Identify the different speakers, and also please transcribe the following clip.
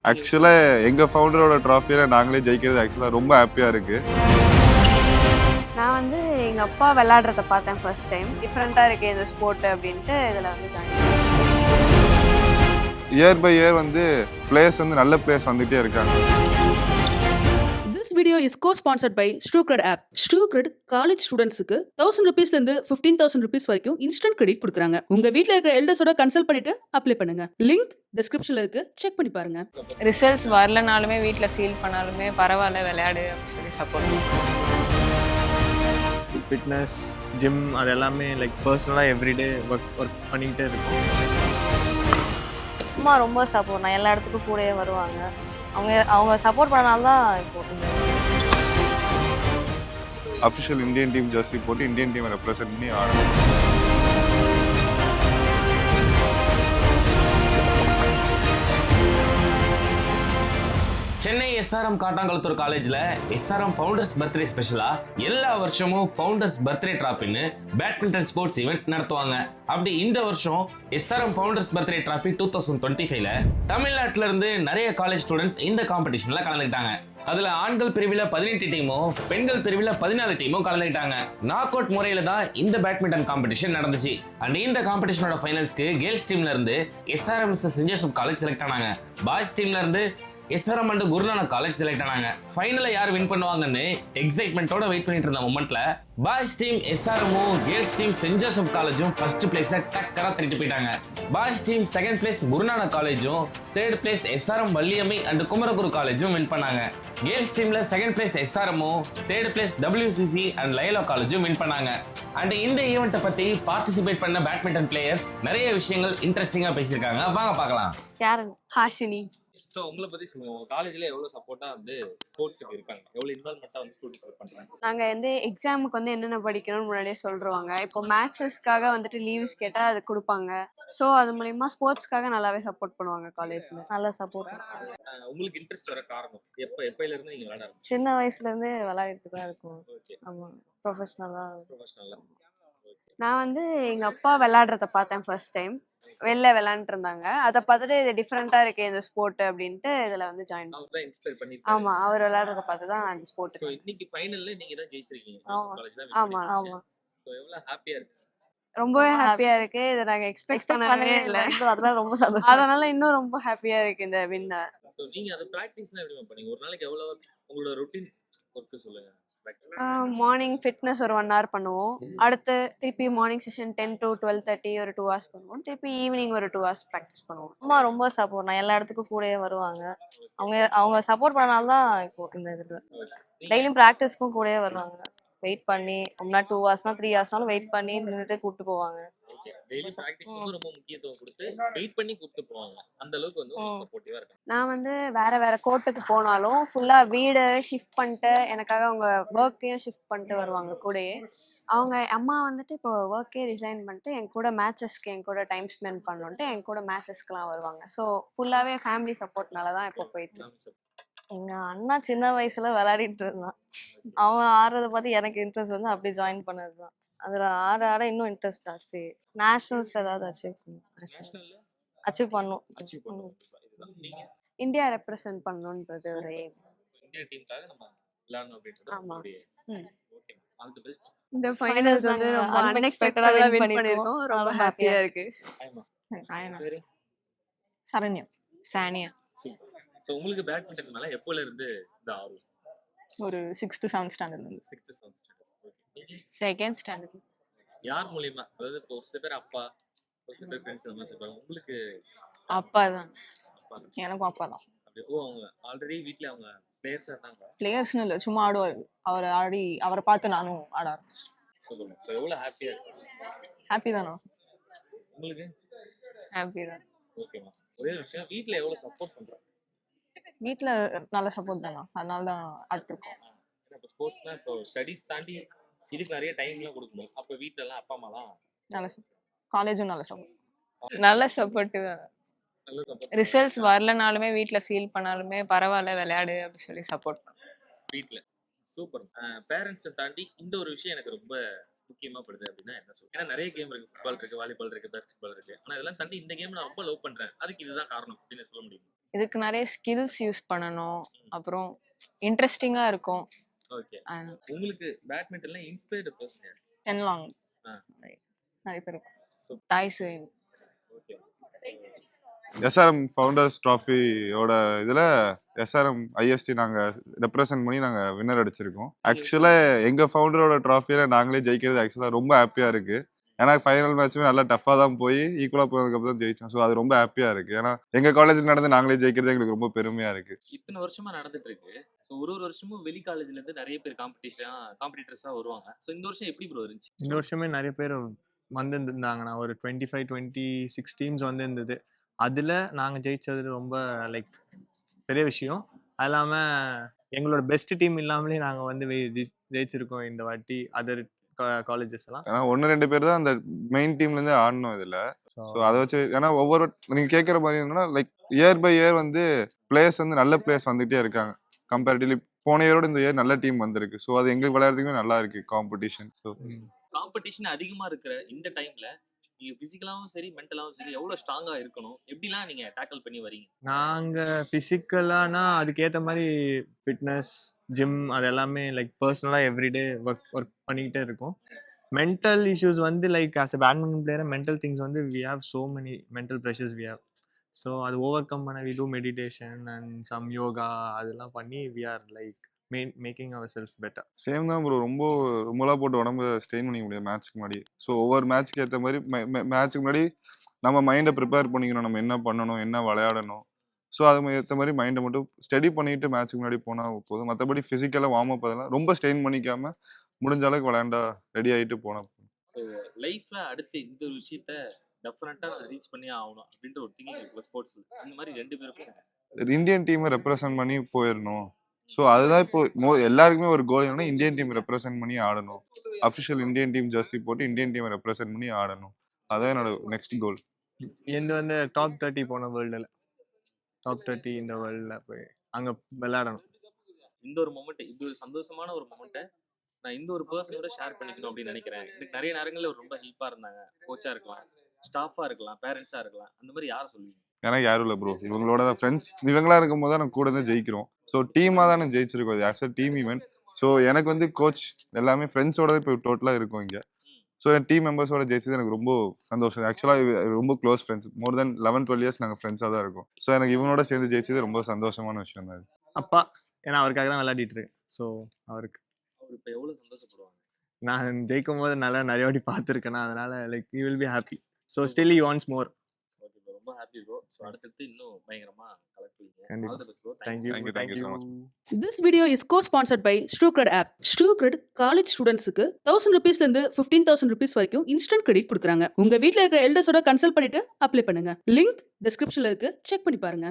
Speaker 1: ஆக்சுவலா எங்க ஃபவுண்டரோட ட்ராஃபியில நாங்களே ஜெயிக்கிறது ஆக்சுவலா ரொம்ப ஹாப்பியா இருக்கு.
Speaker 2: நான் வந்து எங்கள் அப்பா விளையாடுறத பார்த்தேன் ஃபர்ஸ்ட் டைம். டிஃப்ரெண்ட்டாக இருக்குது இந்த ஸ்போர்ட் அப்படின்ட்டு இதில் வந்து ஜாயின்
Speaker 1: இயர் பை இயர் வந்து பிளேயர்ஸ் வந்து நல்ல பிளேயர்ஸ் வந்துட்டே இருக்காங்க.
Speaker 3: This video is co-sponsored by StruCred app. StruCred college ஸ்டூடெண்ட்ஸுக்கு 1000 rupeesல இருந்து 15,000 rupees வரைக்கும் இன்ஸ்டன்ட் கிரெடிட் கொடுக்குறாங்க. உங்க வீட்ல இருக்க எல்டர்ஸோட கன்சல்ட் பண்ணிட்டு அப்ளை பண்ணுங்க. லிங்க் டிஸ்கிரிப்ஷன்ல இருக்கு, செக் பண்ணி பாருங்க.
Speaker 4: ரிசல்ட்ஸ் வரலனாலுமே வீட்டில் ஃபீல் பண்ணாலுமே பரவாயில்ல விளையாடு அப்படின்னு சொல்லி சப்போர்ட் பண்ணுவோம்.
Speaker 5: ஃபிட்னஸ் ஜிம் அது எல்லாமே லைக் பர்சனலாக எவ்ரிடே ஒர்க் பண்ணிக்கிட்டே இருக்கும்.
Speaker 2: அம்மா ரொம்ப சப்போர்ட். நான் எல்லா இடத்துக்கும் கூடயே வருவாங்க. அவங்க சப்போர்ட் பண்ணனால தான் இப்போ
Speaker 1: அஃபிஷியல் இந்தியன் டீம் ஜெர்சி போட்டு இந்தியன் டீமை ரெப்ரசென்ட் பண்ணி ஆடணும்.
Speaker 6: சென்னை எஸ்ஆர்எம் காட்டாங்குளத்தூர் காலேஜ்ல எஸ்ஆர்எம் ஃபவுண்டர்ஸ் பர்த்டே ஸ்பெஷலா எல்லா வருஷமும் ஃபவுண்டர்ஸ் பர்த்டே டிராபின்னு பேட்மிண்டன் ஸ்போர்ட்ஸ் ஈவெண்ட் நடத்துவாங்க. அப்படி இந்த வருஷம் எஸ்ஆர்எம் ஃபவுண்டர்ஸ் பர்த்டே டிராபி 2025ல தமிழ்நாட்டில இருந்து நிறைய காலேஜ் ஸ்டூடெண்ட்ஸ் இந்த காம்படிஷன்ல கலந்துக்கிட்டாங்க. அதுல ஆண்கள் பிரிவில் 18 டீமும் பெண்கள் பிரிவில் 14 டீமும் கலந்துக்கிட்டாங்க. நாக் அவுட் முறையில தான் இந்த பேட்மிண்டன் காம்படிஷன் நடந்துச்சு. அண்ட் இந்த காம்படிஷனோட ஃபைனல்ஸ்க்கு கேர்ள்ஸ் டீம்ல இருந்து SRM saint Joseph college select ஆனாங்க. பாய்ஸ் டீம்ல இருந்து SRM and Guru Nanak college select ஆனாங்க. ஃபைனல்ல யார் வின் பண்ணுவாங்கன்னு எக்ஸைட்மெண்டோட வெயிட் பண்ணிட்டு இருந்த மொமெண்ட்ல பாய்ஸ் டீம் எஸ்ஆர்எம்மும் கேர்ள்ஸ் டீம் சென்ட் ஜோசப் காலேஜும் ஃபர்ஸ்ட் பிளேஸை டக்கரா தட்டிட்டு போயிட்டாங்க. Boys team second place Guru Nanak காலேஜும் third place SRM Valliammai and Kumaraguru காலேஜும் வின் பண்ணாங்க. கேர்ள்ஸ் டீம்ல செகண்ட் பிளேஸ் எஸ்ஆர்எம்மும் third place WCC and Laila காலேஜும் வின் பண்ணாங்க. அண்ட் இந்த ஈவெண்ட்டை பத்தி பார்ட்டிசிபேட் பண்ண பேட்மிண்டன் பிளேயர்ஸ் நிறைய விஷயங்கள் இன்ட்ரெஸ்டிங்கா பேசியிருக்காங்க. வாங்க பார்க்கலாம்.
Speaker 2: யாருங்க? ஹாஷினி.
Speaker 7: ஸோ உங்களை பற்றி சொல்லுங்கள். உங்கள் காலேஜில் எவ்வளோ சப்போர்ட்டாக வந்து ஸ்போர்ட்ஸுக்கு இருக்காங்க, எவ்வளோ இன்வால்மெண்ட்டாக வந்து ஸ்டூடெண்ட்ஸ் பண்ணுறாங்க?
Speaker 2: நாங்கள் வந்து எக்ஸாமுக்கு வந்து என்னென்ன படிக்கணும்னு முன்னாடியே சொல்லிடுவாங்க. இப்போ மேட்சஸ்க்காக வந்துட்டு லீவ்ஸ் கேட்டால் அது கொடுப்பாங்க. ஸோ அது மூலிமா ஸ்போர்ட்ஸ்க்காக நல்லாவே சப்போர்ட் பண்ணுவாங்க காலேஜில். நல்லா சப்போர்ட்.
Speaker 7: உங்களுக்கு இன்ட்ரெஸ்ட் வர காரணம் எப்போலேருந்து நீங்கள் விளையாட?
Speaker 2: சின்ன வயசுலேருந்து விளையாடிட்டு தான் இருக்கும். ஆமாம், ப்ரொஃபஷ்னலாக. நான் வந்து எங்கள் அப்பா விளையாடுறத பார்த்தேன் ஃபர்ஸ்ட் டைம். வெளில விளையாண்டுட்டு இருந்தாங்க. அதை பார்த்துட்டு இது டிஃப்ரெண்ட்டாக இருக்குது இந்த ஸ்போர்ட் அப்படின்ட்டு இதில் வந்து ஜாயின் பண்ணேன். ஆமாம், அவர் விளையாடுறத பார்த்து தான் அந்த ஸ்போர்ட்.
Speaker 7: இன்னைக்கு ஃபைனலில் நீங்கள் தான் ஜெயிச்சிருக்கீங்க.
Speaker 2: ஆமாம்.
Speaker 7: ஸோ எவ்வளோ ஹாப்பியாக இருக்கு?
Speaker 2: ரொம்பவே ஹாப்பியாக இருக்குது. இதை நாங்கள் எக்ஸ்பெக்ட் பண்ணவே இல்லை. அதெல்லாம் ரொம்ப சந்தோஷம். அதனால இன்னும் ரொம்ப ஹாப்பியாக இருக்குது இந்த வின்னை.
Speaker 7: ஸோ நீங்கள் அதை ப்ராக்டிஸ்லாம் எப்படி பண்ணீங்க? ஒரு நாளைக்கு எவ்வளோ உங்களோட ரொட்டீன் ஒர்க்கு சொல்லுங்கள்.
Speaker 2: மார்னிங் ஃபிட்னஸ் ஒரு 1 hour பண்ணுவோம். அடுத்து திருப்பி மார்னிங் செஷன் 10 to 12:30 ஒரு 2 hours பண்ணுவோம். திருப்பி ஈவினிங் ஒரு 2 hours ப்ராக்டிஸ் பண்ணுவோம். அம்மா ரொம்ப சப்போர்ட். நான் எல்லா இடத்துக்கும் கூடயே வருவாங்க. அவங்க சப்போர்ட் பண்ணனால தான் இப்போ இந்த இதில் டெய்லியும் ப்ராக்டிஸ்க்கும் கூடயே வருவாங்க. வெயிட் பண்ணி முன்னாடி 2 hours 3 hours வெயிட் பண்ணி நின்றுட்டு கூப்பிட்டு போவாங்க.
Speaker 7: டெய்லி ப்ராக்டிஸ் வந்து ரொம்ப முக்கியத்துவம் கொடுத்து வெயிட் பண்ணி கூப்பிட்டு போவாங்க. அந்த அளவுக்கு வந்து சப்போர்ட்டிவா இருக்கு.
Speaker 2: நான் வந்து வேற கோர்ட்டுக்கு போனாலும் ஃபுல்லா வீடு ஷிஃப்ட் பண்ணிட்டு எனக்காக அவங்க ஒர்க்கையும் ஷிஃப்ட் பண்ணிட்டு வருவாங்க கூடயே. அவங்க அம்மா வந்துட்டு இப்போ ஒர்க்கே ரிசைன் பண்ணிட்டு என் கூட மேட்சஸ்க்கு என் கூட டைம் ஸ்பெண்ட் பண்ணணுன்ட்டு என் கூட மேட்சஸ்க்குலாம் வருவாங்க. ஸோ ஃபுல்லாகவே ஃபேமிலி சப்போர்ட்னால தான் இப்போ போயிட்டு. எங்கள் அண்ணா சின்ன வயசுல விளையாடிட்டு இருந்தான். அவன் ஆடுறத பார்த்து எனக்கு இன்ட்ரெஸ்ட் வந்து அப்படி ஜாயின் பண்ணது தான். அதில் ஆட இன்னும் இன்ட்ரெஸ்ட் ஜாஸ்தி. நேஷனல்ஸில் ஏதாவது அச்சீவ் பண்ணும். இந்தியா ரெப்ரசன்ட் பண்ணணுன்றது ஒரு எய்ம்.
Speaker 7: இந்தியா டீமுக்காக நம்ம விளையாடணும் அப்படின்றது.
Speaker 2: ஆமாம்.
Speaker 7: Okay, all the best.
Speaker 2: இந்த ஃபைனல்ஸ் வந்து ரொம்ப அன்எக்ஸ்பெக்டடா வின் பண்ணிருக்கோம். ரொம்ப ஹாப்பியா இருக்கு.
Speaker 4: சரண்யா. சானியா.
Speaker 7: ஸோ உங்களுக்கு பேட்மிண்டன் மேலே எப்போல இருந்து இந்த ஆர்வம்?
Speaker 4: ஒரு 6th 7th ஸ்டாண்டர்ட்ல இருந்து.
Speaker 7: 6th 7th standard.
Speaker 4: Second standard.
Speaker 7: யார் மூலியமா? அதாவது இப்போ ஒரு சில பேர் அப்பா, ஒரு சில பேர் ஃப்ரெண்ட்ஸ் அந்த மாதிரி சொல்றாங்க. உங்களுக்கு
Speaker 4: அப்பா தான். எனக்கும் அப்பா தான்.
Speaker 7: அவங்க ஆல்ரெடி வீட்டில் அவங்க பிளேயர்ஸாக இருந்தாங்க?
Speaker 4: பிளேயர்ஸ்னு இல்லை, சும்மா ஆடுவார். அவரை பார்த்து நானும் ஆட ஆரம்பிச்சேன்.
Speaker 7: ஸோ எவ்வளோ ஹாப்பியாக இருக்கு?
Speaker 4: ஹாப்பி தானா?
Speaker 7: உங்களுக்கு
Speaker 4: ஹாப்பி தான்.
Speaker 7: ஓகேம்மா. ஒரே விஷயம், வீட்டில் எவ்வளோ சப்போர்ட் பண்ணுறாங்க?
Speaker 4: வீட்டில் நல்ல சப்போர்ட் தானா, அதனால தான் ஆடிருக்கோம்.
Speaker 7: இப்போ ஸ்போர்ட்ஸ்னால் இப்போ ஸ்டடீஸ் தாண்டி இதுக்கு நிறைய டைம்லாம் கொடுக்கணும். அப்போ வீட்டிலலாம் அப்பா அம்மாலாம்
Speaker 4: நல்ல சப்போர்ட். காலேஜும் நல்ல சப்போர்ட்.
Speaker 8: நல்ல சப்போர்ட்டிவ்.
Speaker 7: நல்ல சப்போர்ட்.
Speaker 8: ரிசல்ட்ஸ் வரலனாலுமே வீட்டில் ஃபீல் பண்ணாலுமே பரவாயில்ல விளையாடு அப்படி சொல்லி சப்போர்ட் பண்ணுவோம்
Speaker 7: வீட்டில். சூப்பர். பேரண்ட்ஸை தாண்டி இந்த ஒரு விஷயம் எனக்கு ரொம்ப முக்கியமாக படுது அப்படின்னா என்ன சொல்லுங்க? ஏன்னா நிறைய கேம் இருக்குது. ஃபுட்பால் இருக்குது, வாலிபால் இருக்குது, பேஸ்கெட் பால் இருக்குது. ஆனால் இதெல்லாம் தாண்டி இந்த கேம் நான் ரொம்ப லவ் பண்ணுறேன், அதுக்கு இதுதான் காரணம் அப்படின்னு சொல்ல முடியும்?
Speaker 8: இதுக்கு நிறைய ஸ்கில்ஸ் யூஸ் பண்ணணும், அப்புறம் இன்ட்ரெஸ்டிங்கா இருக்கும்.
Speaker 7: ஓகே.
Speaker 8: அது
Speaker 7: உங்களுக்கு பேட்மிண்டன்ல இன்ஸ்பயர்டு பர்சன் யார்?
Speaker 4: தென்லாங்
Speaker 7: ஆ.
Speaker 4: நிறைய பேர் இருக்காங்க.
Speaker 8: தாய் சுயம்.
Speaker 7: ஓகே.
Speaker 1: எஸ்ஆர்எம் ஃபவுண்டர்ஸ் ட்ராஃபியோட இதில் எஸ்ஆர்எம் ஐஎஸ்டி நாங்கள் ரெப்ரசன்ட் பண்ணி நாங்கள் வின்னர் அடிச்சிருக்கோம். ஆக்சுவலாக எங்கள் ஃபவுண்டரோட ட்ராஃபியில் நாங்களே ஜெயிக்கிறது ஆக்சுவலாக ரொம்ப ஹாப்பியாக இருக்குது. ஏன்னா ஃபைனல் மேட்ச்சுமே நல்லா டஃப்பாக தான் போய் ஈக்குவலாக போனதுக்கப்புறம் தான் ஜெயிச்சோம். ஸோ அது ரொம்ப ஹாப்பியாக இருக்குது. ஏன்னா எங்கள் காலேஜில் நடந்து நாங்களே ஜெயிக்கிறது எங்களுக்கு ரொம்ப பெருமையாக இருக்குது.
Speaker 7: இத்தனை வருஷமா நடந்துட்டு இருக்கு. ஸோ ஒரு வருஷமும் வெளி காலேஜ்ல இருந்து நிறைய பேர் காம்படிட்டர்ஸா வருவாங்க. ஸோ இந்த வருஷம் எப்படி ப்ரோ இருந்துச்சு?
Speaker 5: இந்த வருஷமே நிறைய பேர் வந்துருந்தாங்கண்ணா. ஒரு 25-26 டீம்ஸ் வந்துருந்தது. அதில் நாங்கள் ஜெயிச்சது ரொம்ப லைக் பெரிய விஷயம். அது இல்லாமல் எங்களோட பெஸ்ட் டீம் இல்லாமலே நாங்கள் வந்து ஜெயிச்சிருக்கோம் இந்த வாட்டி அதர் காலேஜஸ் எல்லாம்.
Speaker 1: ஏன்னா 1-2 பேர் தான் அந்த மெயின் டீம்லேருந்து ஆடணும் இதில். ஸோ அதை வச்சு ஏன்னா ஒவ்வொரு நீங்கள் கேட்குற மாதிரி என்னன்னா லைக் இயர் பை இயர் வந்து பிளேயர்ஸ் வந்து நல்ல பிளேயர்ஸ் வந்துகிட்டே இருக்காங்க. கம்பேரிட்டிவ்லி போன இயரோட இந்த இயர் நல்ல டீம் வந்திருக்கு. ஸோ அது எங்களுக்கு விளையாடுறதுக்குமே நல்லா இருக்கு காம்படிஷன். ஸோ
Speaker 7: காம்படிஷன் அதிகமா இருக்கிற இந்த டைம்ல நீங்க பிசிக்கலாவும் சரி மென்டலாவும் சரி எவ்வளவு ஸ்ட்ராங்கா இருக்கணும், எப்படிலாம் நீங்க டேக்கிள் பண்ணி வரீங்க?
Speaker 5: நாங்கள் ஃபிசிக்கலானா அதுக்கேற்ற மாதிரி ஃபிட்னஸ் ஜிம் அது எல்லாமே லைக் பர்சனலாக எவ்ரிடே ஒர்க் பண்ணிக்கிட்டே இருக்கோம். மென்டல் இஷ்யூஸ் வந்து like as a badminton player mental things வந்து we have so many mental pressures we have. So அது ஓவர் கம் பண்ண we do meditation and some yoga அதெல்லாம் பண்ணி we are like making our self better.
Speaker 1: Same தான் bro. ரொம்பலாம் போட்டு உடம்பு strain பண்ணிக்க முடியாது மேட்ச்சுக்கு முன்னாடி. ஸோ ஒவ்வொரு மேட்ச்சுக்கு ஏற்ற மாதிரி மேட்ச்சுக்கு முன்னாடி நம்ம மைண்டை ப்ரிப்பேர் பண்ணிக்கணும். நம்ம என்ன பண்ணணும், என்ன விளையாடணும். ஸோ அது ஏற்ற மாதிரி மைண்டை மட்டும் ஸ்டடி பண்ணிட்டு மேட்ச்சுக்கு முன்னாடி போனால் போதும். மற்றபடி ஃபிசிக்கலாக வார்ம் அப் அதெல்லாம் ரொம்ப ஸ்ட்ரெயின் பண்ணிக்காம முடிஞ்ச அளவுக்கு விளையாண்டா ரெடி ஆகிட்டு போனால் போதும்.
Speaker 7: ஸோ லைஃப்ல அடுத்து இந்த ஒரு விஷயத்த டெஃபினட்டா நான் ரீச் பண்ணியே ஆகணும் அப்படின்ற ஒரு திங்கிங் இருக்கு ஸ்போர்ட்ஸ்ல. இந்த மாதிரி 2 பேருக்கும்
Speaker 1: இந்தியன் டீமை ரெப்ரசன்ட் பண்ணி போயிடணும். ஸோ அதுதான் இப்போ எல்லாருக்குமே ஒரு கோல் என்னன்னா இந்தியன் டீம் ரெப்ரசென்ட் பண்ணி ஆடணும். அஃபிஷியல் இந்தியன் டீம் ஜெர்சி போட்டு இந்தியன் டீமை ரெப்ரசென்ட் பண்ணி ஆடணும். அதான் என்னோட நெக்ஸ்ட் கோல்.
Speaker 5: எந்த வந்து டாப் 30 போன வேர்ல்டில் டாப் 30 இந்த வேர்ல்டில் போய் அங்கே விளையாடணும்.
Speaker 7: இந்த ஒரு மொமெண்ட், இது ஒரு சந்தோஷமான ஒரு மொமெண்ட்டை நான் இந்த ஒரு பர்சனோட ஷேர் பண்ணிக்கணும் அப்படின்னு நினைக்கிறேன். எனக்கு நிறைய நேரங்களில் ரொம்ப ஹெல்ப்பாக இருந்தாங்க. கோச்சா இருக்கலாம், ஸ்டாஃபாக இருக்கலாம், பேரண்ட்ஸாக இருக்கலாம். அந்த மாதிரி யாரை சொல்லுவீங்க?
Speaker 1: எனக்கு யாரும் இல்லை ப்ரோ. இவங்களோட ஃப்ரெண்ட்ஸ் இவங்களா இருக்கும்போது தான் நான் கூட தான் ஜெயிக்கிறோம். ஸோ டீமாக தானே ஜெயிச்சிருக்கோம். இது as a team event. So எனக்கு வந்து கோச் எல்லாமே ஃப்ரெண்ட்ஸோட இப்போ டோட்டலாக இருக்கும் இங்கே. ஸோ என் டீம் மெம்பர்ஸோட ஜெயிச்சது எனக்கு ரொம்ப சந்தோஷம். ஆக்சுவலாக ரொம்ப க்ளோஸ் ஃப்ரெண்ட்ஸ். மோர் தென் 11-12 இயர்ஸ் நாங்கள் ஃப்ரெண்ட்ஸாக தான் இருக்கோம். ஸோ எனக்கு இவனோட சேர்ந்து ஜெயிச்சது ரொம்ப சந்தோஷமான விஷயம் தான்.
Speaker 5: அப்பா ஏன்னா அவருக்காக தான் விளையாடிட்டு இருக்கு. ஸோ அவருக்கு
Speaker 7: அவர் இப்போ எவ்வளோ சந்தோஷப்படுவாங்க?
Speaker 5: நான் ஜெயிக்கும் போது நல்லா நிறைய வாட்டி பார்த்துருக்கேன்னா அதனால like you will be happy. So still you wants more.
Speaker 7: Okay bro, ரொம்ப ஹாப்பி ப்ரோ. ஸோ அடுத்தடுத்து இன்னும் பயங்கரமா கலக்குவீங்க.
Speaker 5: கண்டிப்பா.
Speaker 7: All the best bro.
Speaker 5: Thank you so much.
Speaker 3: This video is co-sponsored by StruCred app. StruCred college ஸ்டூடெண்ட்ஸுக்கு 1000 rupeesல இருந்து 15,000 rupees வரைக்கும் instant credit கொடுக்குறாங்க. உங்க வீட்ல இருக்க எல்டர்ஸோட கன்சல்ட் பண்ணிட்டு அப்ளை பண்ணுங்க. லிங்க் டிஸ்கிரிப்ஷன்ல இருக்கு, செக் பண்ணி பாருங்க.